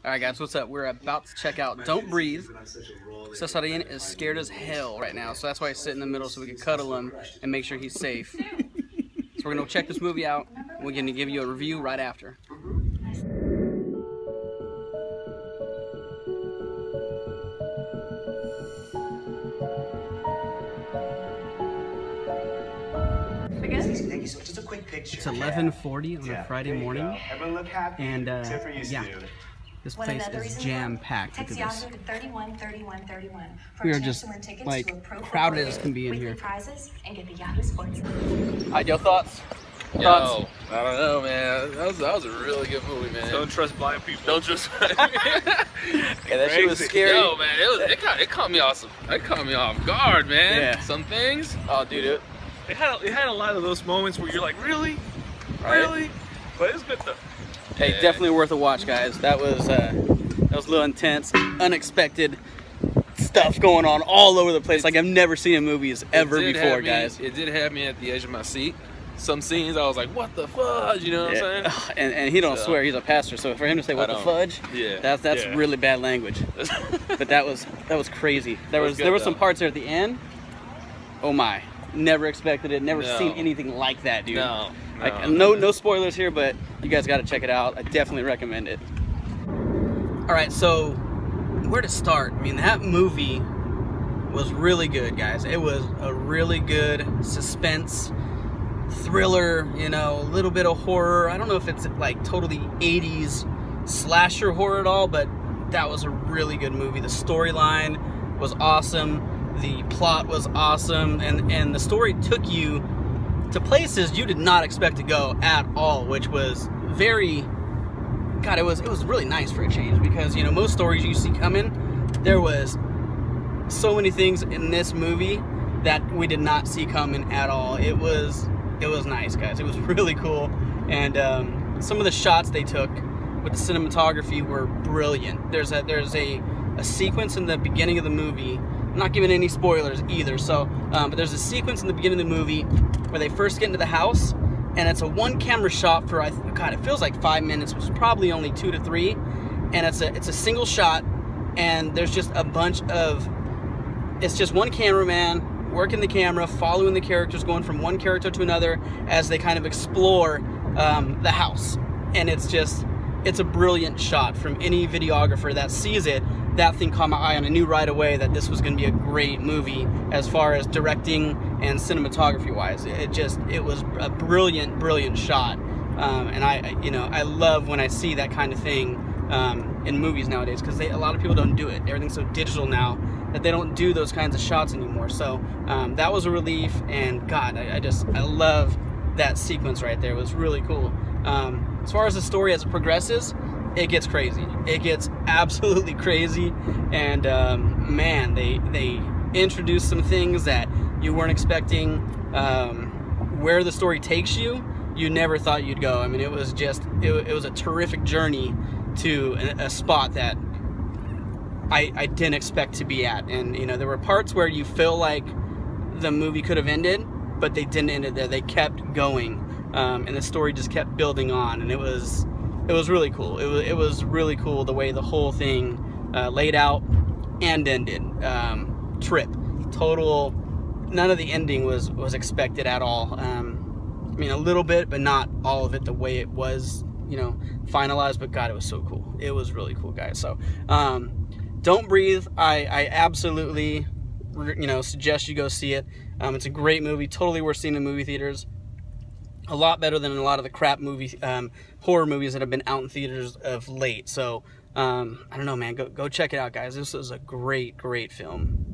Alright guys, what's up? We're about to check out Don't Breathe. Cesarian is scared as hell right now, so that's why he's sitting in the middle so we can cuddle him and make sure he's safe. So we're going to check this movie out, and we're going to give you a review right after. Thank you so much. Just a quick picture. It's 11:40 on a Friday morning, Everyone look happy. and yeah. This place is jam-packed. Look at this. We are just like crowded as can be in here. Alright, your thoughts? Yo, I don't know, man. That was a really good movie, man. Don't trust blind people. Don't trust. Yeah, that shit was scary. Yo, man, it caught me off guard, man. Yeah. Some things. Oh, dude, It had a lot of those moments where you're like, really, Right. really, but it's good though. hey, definitely worth a watch, guys. That was a little intense, unexpected stuff going on all over the place. Like I've never seen in movies ever before, guys. It did have me at the edge of my seat. Some scenes I was like, what the fudge, you know what I'm saying? And he don't swear, he's a pastor, so for him to say what the fudge, that's really bad language. But that was crazy. There were some parts there at the end. Oh my. Never expected it, never seen anything like that, dude. No spoilers here, but you guys got to check it out. I definitely recommend it. All right, so where to start? I mean, that movie was really good, guys. It was a really good suspense thriller, you know, a little bit of horror. I don't know if it's like totally 80s slasher horror at all, but that was a really good movie. The storyline was awesome. The plot was awesome, and the story took you to places you did not expect to go at all, which was very, God, it was really nice for a change, because, you know, most stories you see coming, there was so many things in this movie that we did not see coming at all. It was nice, guys. It was really cool, and some of the shots they took with the cinematography were brilliant. There's a sequence in the beginning of the movie. I'm not giving any spoilers either, so but there's a sequence in the beginning of the movie where they first get into the house, and it's a one-camera shot for, God, it feels like 5 minutes, which is probably only 2 to 3, and it's a single shot, and there's just a bunch of, it's just one cameraman working the camera, following the characters, going from one character to another as they kind of explore the house, and it's a brilliant shot. From any videographer that sees it, that thing caught my eye, and I knew right away that this was going to be a great movie as far as directing and cinematography wise. It was a brilliant shot, and I love when I see that kind of thing in movies nowadays, because a lot of people don't do it. Everything's so digital now that they don't do those kinds of shots anymore. So that was a relief, and God, I love that sequence right there. It was really cool. As far as the story as it progresses, it gets crazy. It gets absolutely crazy, and man, they introduced some things that you weren't expecting. Where the story takes you, you never thought you'd go. I mean, it was a terrific journey to a spot that I didn't expect to be at. And you know, there were parts where you feel like the movie could have ended, but they didn't end it there. They kept going, and the story just kept building on, and it was really cool. It was really cool the way the whole thing laid out and ended. Trip. Total. None of the ending was expected at all. I mean, a little bit, but not all of it the way it was, you know, finalized. But God, it was so cool. It was really cool, guys. So, Don't Breathe. I absolutely, you know, suggest you go see it. It's a great movie. Totally worth seeing in movie theaters. A lot better than a lot of the crap horror movies that have been out in theaters of late. So, I don't know, man. Go check it out, guys. This is a great film.